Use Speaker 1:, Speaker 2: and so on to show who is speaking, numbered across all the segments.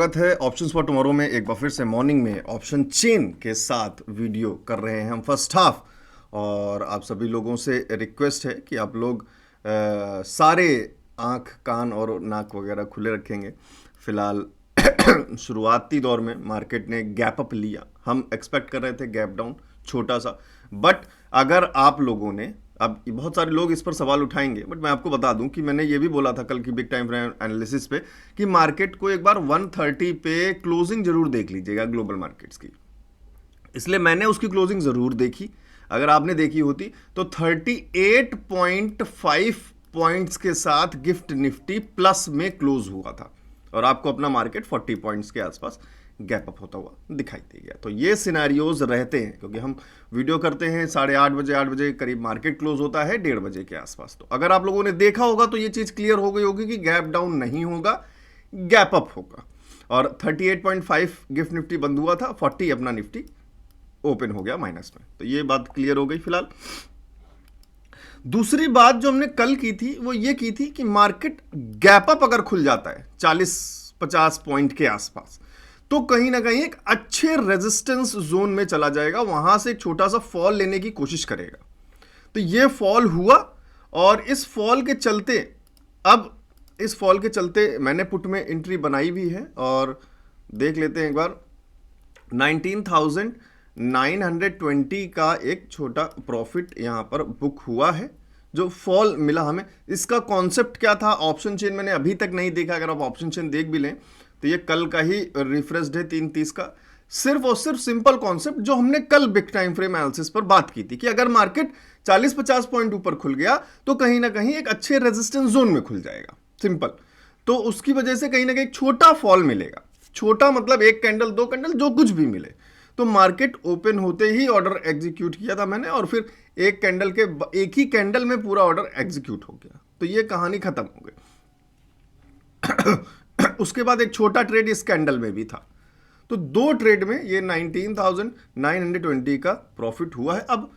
Speaker 1: स्वागत है options for tomorrow में। एक बार फिर से मॉर्निंग में ऑप्शन चेन के साथ वीडियो कर रहे हैं हम फर्स्ट हाफ। और आप सभी लोगों से रिक्वेस्ट है कि आप लोग सारे आंख कान और नाक वगैरह खुले रखेंगे। फिलहाल शुरुआती दौर में मार्केट ने गैप अप लिया, हम एक्सपेक्ट कर रहे थे गैप डाउन छोटा सा, बट अगर आप लोगों ने, अब बहुत सारे लोग इस पर सवाल उठाएंगे, बट मैं आपको बता दूं कि मैंने ये भी बोला था कल की बिग टाइम फ्रेम एनालिसिस पे कि मार्केट को एक बार 130 पे क्लोजिंग जरूर देख लीजिएगा ग्लोबल मार्केट्स की। इसलिए मैंने उसकी क्लोजिंग जरूर देखी। अगर आपने देखी होती तो 38.5 पॉइंट्स के साथ गिफ्ट निफ्टी प्लस में क्लोज हुआ था और आपको अपना मार्केट 40 पॉइंट्स के आसपास गैप अप होता हुआ दिखाई दे गया। तो ये सिनेरियोज रहते हैं क्योंकि हम वीडियो करते हैं 8:30 8 बजे करीब मार्केट क्लोज होता है 1:30 बजे के आसपास। तो अगर आप लोगों ने देखा होगा तो ये चीज क्लियर हो गई होगी कि गैप डाउन नहीं होगा, गैप अप होगा। और 38.5 गिफ्ट निफ्टी बंद हुआ था, 40 अपना निफ्टी ओपन हो गया माइनस में। तो ये बात क्लियर हो गई। फिलहाल दूसरी बात जो हमने कल की थी वो ये की थी कि मार्केट गैप अप अगर खुल जाता है 40-50 पॉइंट के आसपास तो कहीं ना कहीं एक अच्छे रेजिस्टेंस जोन में चला जाएगा, वहां से एक छोटा सा फॉल लेने की कोशिश करेगा। तो ये फॉल हुआ और इस फॉल के चलते, अब इस फॉल के चलते मैंने पुट में एंट्री बनाई भी है और देख लेते हैं एक बार। 19,920 का एक छोटा प्रॉफिट यहां पर बुक हुआ है जो फॉल मिला हमें। इसका कॉन्सेप्ट क्या था ऑप्शन चेन मैंने अभी तक नहीं देखा। अगर आप ऑप्शन चेन देख भी लें तो ये कल का ही रिफ्रेश्ड है 3:30 का। सिर्फ और सिर्फ सिंपल कॉन्सेप्ट जो हमने कल बिग टाइम फ्रेम एनालिसिस पर बात की थी कि अगर मार्केट 40-50 पॉइंट ऊपर खुल गया तो कहीं ना कहीं एक अच्छे रेजिस्टेंस जोन में खुल जाएगा, सिंपल। तो उसकी वजह से कहीं ना कहीं छोटा फॉल मिलेगा। छोटा मतलब एक कैंडल, दो कैंडल, जो कुछ भी मिले। तो मार्केट ओपन होते ही ऑर्डर एग्जीक्यूट किया था मैंने और फिर एक कैंडल के एक ही कैंडल में पूरा ऑर्डर एग्जीक्यूट हो गया। तो ये कहानी खत्म हो गई। उसके बाद एक छोटा ट्रेड इस कैंडल में भी था। तो दो ट्रेड में ये 19,920 का प्रॉफिट हुआ है। अब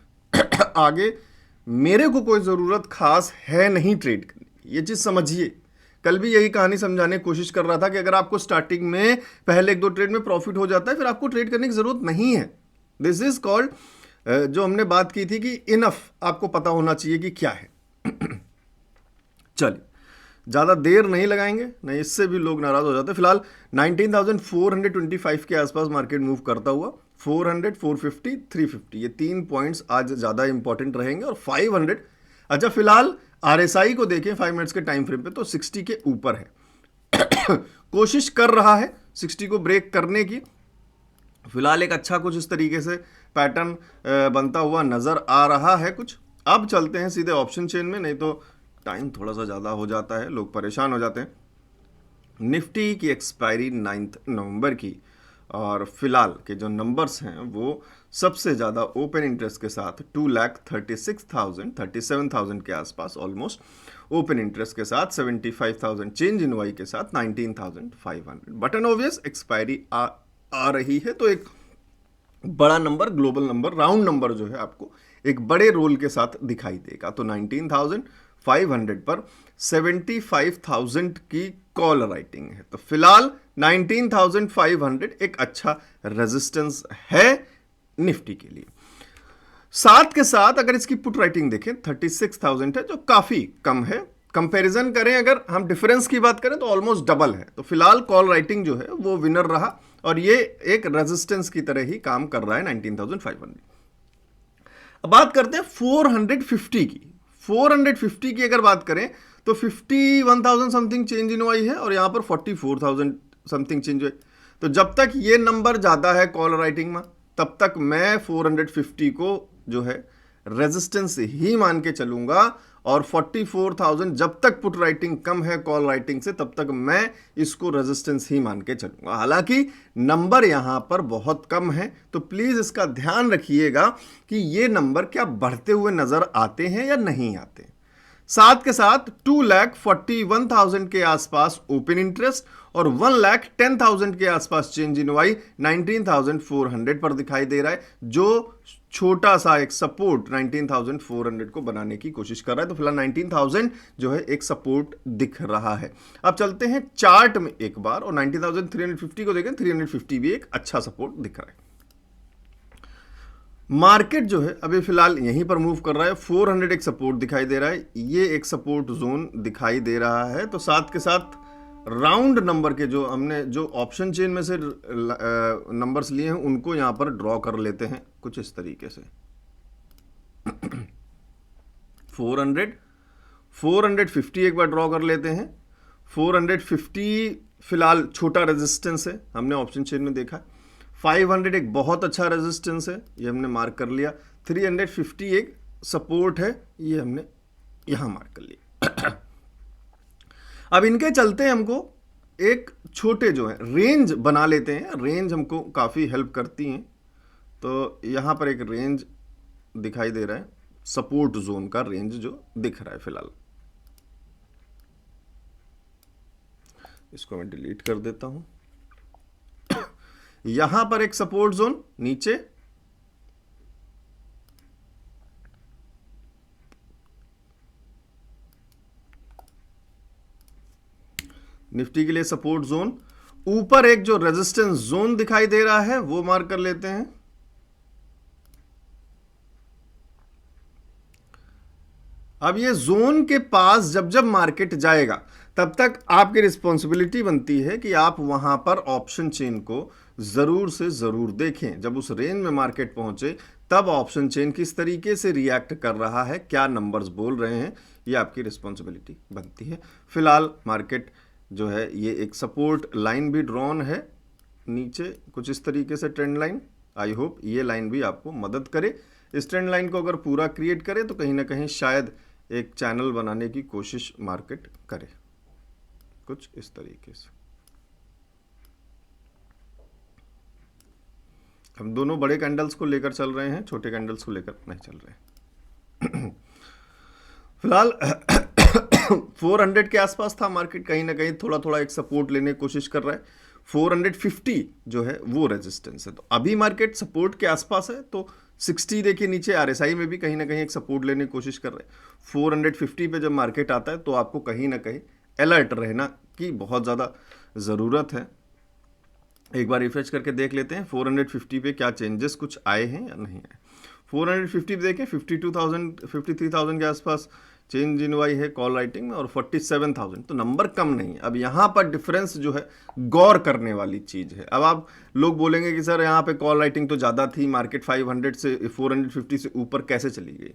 Speaker 1: आगे मेरे को कोई जरूरत खास है नहीं ट्रेड करने की, ये चीज समझिए। कल भी यही कहानी समझाने की कोशिश कर रहा था कि अगर आपको स्टार्टिंग में पहले एक दो ट्रेड में प्रॉफिट हो जाता है फिर आपको ट्रेड करने की जरूरत नहीं है। दिस इज कॉल्ड, जो हमने बात की थी कि इनफ आपको पता होना चाहिए कि क्या है। चलिए ज़्यादा देर नहीं लगाएंगे, नहीं इससे भी लोग नाराज हो जाते हैं। फिलहाल 19,425 के आसपास मार्केट मूव करता हुआ 400, 450, 350 ये 3 पॉइंट्स आज ज़्यादा इंपॉर्टेंट रहेंगे। और 500, अच्छा फिलहाल RSI को देखें 5 मिनट्स के टाइम फ्रेम पे तो 60 के ऊपर है। कोशिश कर रहा है 60 को ब्रेक करने की। फिलहाल एक अच्छा कुछ इस तरीके से पैटर्न बनता हुआ नजर आ रहा है कुछ। अब चलते हैं सीधे ऑप्शन चेन में, नहीं तो टाइम थोड़ा सा ज़्यादा हो जाता है, लोग परेशान हो जाते हैं। निफ्टी की एक्सपायरी 9 नवंबर की और फिलहाल के जो नंबर्स हैं वो सबसे ज़्यादा ओपन इंटरेस्ट के साथ 2,36,000 37,000 के आसपास ऑलमोस्ट ओपन इंटरेस्ट के साथ 75,000 चेंज इन वाई के साथ 19,500 बटन ऑब्वियस एक्सपायरी आ रही है। तो एक बड़ा number, global number, round number जो है आपको एक बड़े रोल के साथ दिखाई देगा। तो 19,500 पर 75,000 की कॉल राइटिंग है। तो फिलहाल 19,500 एक अच्छा रेजिस्टेंस है निफ्टी के लिए। साथ के साथ अगर इसकी पुट राइटिंग देखें 36,000 है जो काफी कम है। कंपैरिजन करें, अगर हम डिफरेंस की बात करें तो ऑलमोस्ट डबल है। तो फिलहाल कॉल राइटिंग जो है वो विनर रहा और ये एक रेजिस्टेंस की तरह ही काम कर रहा है 19,500। अब बात करते हैं 450 की। 450 की अगर बात करें तो 51,000 समथिंग चेंज इन वाई है और यहां पर 44,000 समथिंग चेंज हुए। तो जब तक ये नंबर ज्यादा है कॉल राइटिंग में तब तक मैं 450 को जो है रेजिस्टेंस ही मान के चलूंगा और 44,000 जब तक पुट राइटिंग कम है कॉल राइटिंग से तब तक मैं इसको रेजिस्टेंस ही मान के चलूंगा। हालांकि नंबर यहां पर बहुत कम है तो प्लीज इसका ध्यान रखिएगा कि ये नंबर क्या बढ़ते हुए नजर आते हैं या नहीं आते। साथ के साथ 2,41,000 के आसपास ओपन इंटरेस्ट और 1,10,000 के आसपास चेंज इन वाई 19,400 पर दिखाई दे रहा है, जो छोटा सा एक सपोर्ट 19,400 को बनाने की कोशिश कर रहा है। तो फिलहाल 19,000 जो है एक सपोर्ट दिख रहा है। अब चलते हैं चार्ट में एक बार और 19,350 को देखें। 350 भी एक अच्छा सपोर्ट दिख रहा है। मार्केट जो है अभी फिलहाल यहीं पर मूव कर रहा है। 400 एक सपोर्ट दिखाई दे रहा है, ये एक सपोर्ट जोन दिखाई दे रहा है। तो साथ के साथ राउंड नंबर के जो हमने जो ऑप्शन चेन में से नंबर्स लिए हैं उनको यहां पर ड्रॉ कर लेते हैं कुछ इस तरीके से। 450 एक बार ड्रॉ कर लेते हैं। 450 फिलहाल छोटा रेजिस्टेंस है, हमने ऑप्शन चेन में देखा। 500 एक बहुत अच्छा रेजिस्टेंस है, ये हमने मार्क कर लिया। 350 एक सपोर्ट है, ये हमने यहां मार्क कर लिया। अब इनके चलते हमको एक छोटे जो है रेंज बना लेते हैं। रेंज हमको काफ़ी हेल्प करती हैं। तो यहाँ पर एक रेंज दिखाई दे रहा है, सपोर्ट जोन का रेंज जो दिख रहा है फिलहाल। इसको मैं डिलीट कर देता हूं। यहां पर एक सपोर्ट जोन नीचे, निफ्टी के लिए सपोर्ट जोन, ऊपर एक जो रेजिस्टेंस जोन दिखाई दे रहा है वो मार्क कर लेते हैं। अब ये जोन के पास जब जब मार्केट जाएगा तब तक आपकी रिस्पॉन्सिबिलिटी बनती है कि आप वहां पर ऑप्शन चेन को जरूर से जरूर देखें। जब उस रेंज में मार्केट पहुंचे तब ऑप्शन चेन किस तरीके से रिएक्ट कर रहा है, क्या नंबर्स बोल रहे हैं, ये आपकी रिस्पॉन्सिबिलिटी बनती है। फिलहाल मार्केट जो है ये एक सपोर्ट लाइन भी ड्रॉन है नीचे कुछ इस तरीके से, ट्रेंड लाइन। आई होप ये लाइन भी आपको मदद करे। इस ट्रेंड लाइन को अगर पूरा क्रिएट करे तो कहीं ना कहीं शायद एक चैनल बनाने की कोशिश मार्केट करे कुछ इस तरीके से। हम दोनों बड़े कैंडल्स को लेकर चल रहे हैं, छोटे कैंडल्स को लेकर नहीं चल रहे। फिलहाल 400 के आसपास था मार्केट, कहीं ना कहीं थोड़ा थोड़ा एक सपोर्ट लेने की कोशिश कर रहा है। 450 जो है वो रेजिस्टेंस है। तो अभी मार्केट सपोर्ट के आसपास है। तो 60 देखिए नीचे आरएसआई में भी कहीं ना कहीं एक सपोर्ट लेने की कोशिश कर रहे हैं। 450 पे जब मार्केट आता है तो आपको कहीं ना कहीं अलर्ट रहना की बहुत ज़्यादा ज़रूरत है। एक बार रिफ्रेश करके देख लेते हैं 450 पे क्या चेंजेस कुछ आए हैं या नहीं आए। 450 देखें 52,000 53,000 के आसपास चेंज इन वाई है कॉल राइटिंग में और 47,000, तो नंबर कम नहीं। अब यहाँ पर डिफरेंस जो है गौर करने वाली चीज़ है। अब आप लोग बोलेंगे कि सर यहाँ पे कॉल राइटिंग तो ज़्यादा थी, मार्केट 500 से 450 से ऊपर कैसे चली गई?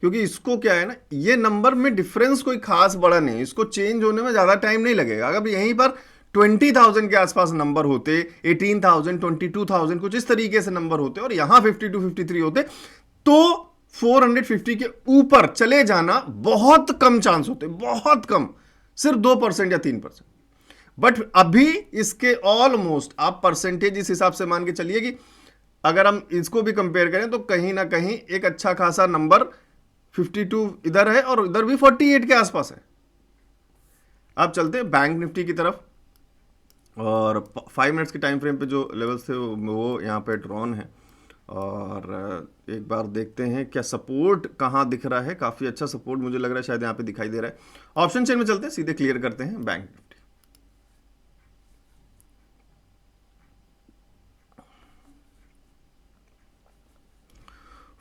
Speaker 1: क्योंकि इसको क्या है ना, ये नंबर में डिफरेंस कोई खास बड़ा नहीं, इसको चेंज होने में ज़्यादा टाइम नहीं लगेगा। अगर यहीं पर 20,000 के आसपास नंबर होते, 18,000 22,000 कुछ इस तरीके से नंबर होते और यहाँ 52 53 होते तो 450 के ऊपर चले जाना बहुत कम चांस होते, बहुत कम, सिर्फ 2% या 3%। बट अभी इसके ऑलमोस्ट आप परसेंटेज इस हिसाब से मान के चलिए कि अगर हम इसको भी कंपेयर करें तो कहीं ना कहीं एक अच्छा खासा नंबर 52 इधर है और इधर भी 48 के आसपास है। अब चलते हैं बैंक निफ्टी की तरफ और 5 मिनट्स के टाइम फ्रेम पे जो लेवल्स थे वो यहाँ पे ड्रॉन है और एक बार देखते हैं क्या सपोर्ट कहाँ दिख रहा है। काफ़ी अच्छा सपोर्ट मुझे लग रहा है शायद यहाँ पे दिखाई दे रहा है। ऑप्शन चेन में चलते हैं, सीधे क्लियर करते हैं बैंक निफ्टी।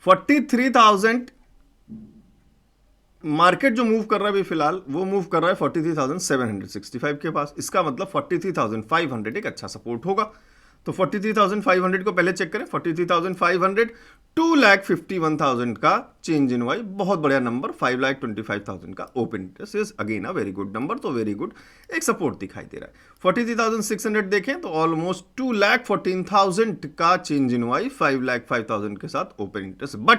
Speaker 1: $43,000 मार्केट जो मूव कर रहा है अभी फिलहाल वो मूव कर रहा है 43,765 के पास। इसका मतलब 43,500 एक अच्छा सपोर्ट होगा। तो 43,500 को पहले चेक करें। 43,500 2,51,000 का चेंज इन वाई, बहुत बढ़िया नंबर। 5,25,000 का open interest is again a very good number, तो वेरी गुड एक सपोर्ट दिखाई दे रहा है। 43,600 देखें तो ऑलमोस्ट 2,14,000 का चेंज इन वाई, 5,05,000 के साथ ओपन इंटरेस्ट। बट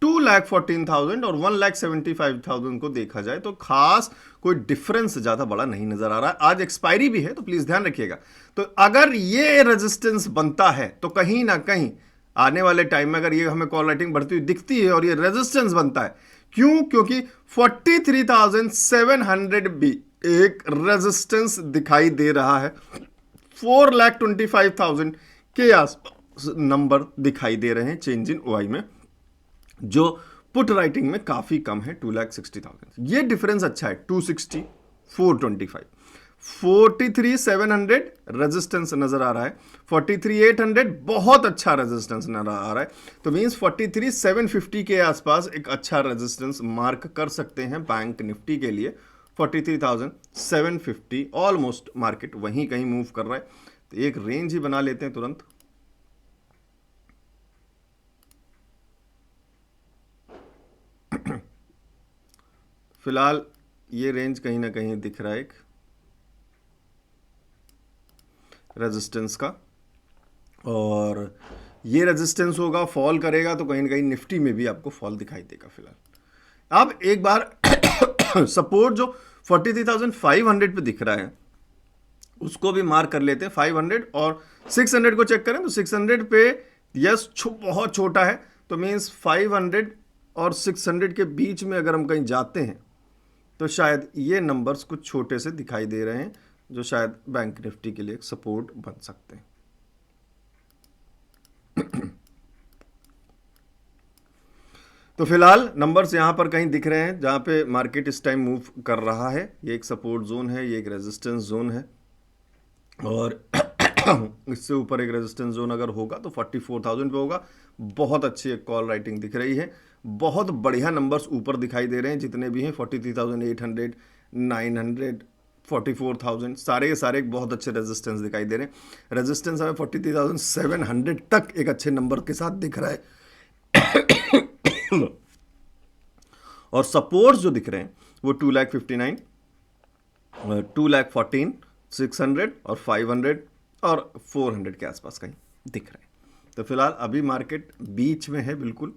Speaker 1: 2,14,000 और 1,75,000 को देखा जाए तो खास कोई डिफरेंस ज्यादा बड़ा नहीं नजर आ रहा है। आज एक्सपायरी भी है तो प्लीज ध्यान रखिएगा। तो अगर ये रेजिस्टेंस बनता है तो कहीं ना कहीं आने वाले टाइम में अगर ये हमें कॉल राइटिंग बढ़ती हुई दिखती है और ये रेजिस्टेंस बनता है, क्यों? क्योंकि 43,700 भी एक रेजिस्टेंस दिखाई दे रहा है, 4,25,000 के आसपास नंबर दिखाई दे रहे हैं चेंज इन ओआई में, जो पुट राइटिंग में काफी कम है, 2,60,000। ये डिफरेंस अच्छा है, 260, 425, 43,700 रेजिस्टेंस नजर आ रहा है, 43,800 बहुत अच्छा रेजिस्टेंस नजर आ रहा है। तो मींस 43,750 के आसपास एक अच्छा रेजिस्टेंस मार्क कर सकते हैं बैंक निफ्टी के लिए। 43,750 ऑलमोस्ट मार्केट वहीं कहीं मूव कर रहा है, तो एक रेंज ही बना लेते हैं तुरंत। फिलहाल ये रेंज कहीं ना कहीं दिख रहा है एक रेजिस्टेंस का, और ये रेजिस्टेंस होगा, फॉल करेगा तो कहीं ना कहीं निफ्टी में भी आपको फॉल दिखाई देगा। फिलहाल अब एक बार सपोर्ट जो 43,500 पे दिख रहा है उसको भी मार्क कर लेते हैं। 500 और 600 को चेक करें तो 600 पे यस बहुत छोटा है, तो मीन्स 500 और 600 के बीच में अगर हम कहीं जाते हैं तो शायद ये नंबर्स कुछ छोटे से दिखाई दे रहे हैं, जो शायद बैंक निफ्टी के लिए एक सपोर्ट बन सकते हैं। तो फिलहाल नंबर्स यहां पर कहीं दिख रहे हैं जहां पे मार्केट इस टाइम मूव कर रहा है। ये एक सपोर्ट जोन है, ये एक रेजिस्टेंस जोन है, और इससे ऊपर एक रेजिस्टेंस जोन अगर होगा तो 44,000 पे होगा। बहुत अच्छी एक कॉल राइटिंग दिख रही है, बहुत बढ़िया नंबर्स ऊपर दिखाई दे रहे हैं जितने भी हैं, 43,800, 900, 44,000, सारे के सारे एक बहुत अच्छे रेजिस्टेंस दिखाई दे रहे हैं। रेजिस्टेंस हमें 43,700 तक एक अच्छे नंबर के साथ दिख रहा है और सपोर्ट्स जो दिख रहे हैं वो 2,59,000, 2,14,000, 600 और 500 और 400 के आसपास कहीं दिख रहे हैं। तो फिलहाल अभी मार्केट बीच में है बिल्कुल,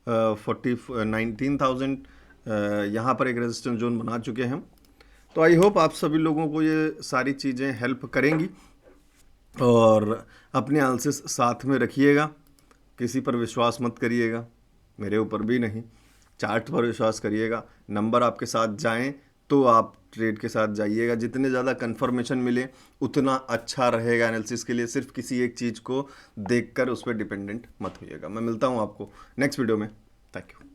Speaker 1: 19,000 यहाँ पर एक रेजिस्टेंस जोन बना चुके हैं हम। तो आई होप आप सभी लोगों को ये सारी चीज़ें हेल्प करेंगी, और अपने एनालिसिस साथ में रखिएगा, किसी पर विश्वास मत करिएगा, मेरे ऊपर भी नहीं, चार्ट पर विश्वास करिएगा। नंबर आपके साथ जाएं तो आप ट्रेड के साथ जाइएगा, जितने ज़्यादा कंफर्मेशन मिले उतना अच्छा रहेगा एनालिसिस के लिए। सिर्फ किसी एक चीज़ को देखकर उस पर डिपेंडेंट मत होइएगा। मैं मिलता हूँ आपको नेक्स्ट वीडियो में। Thank you.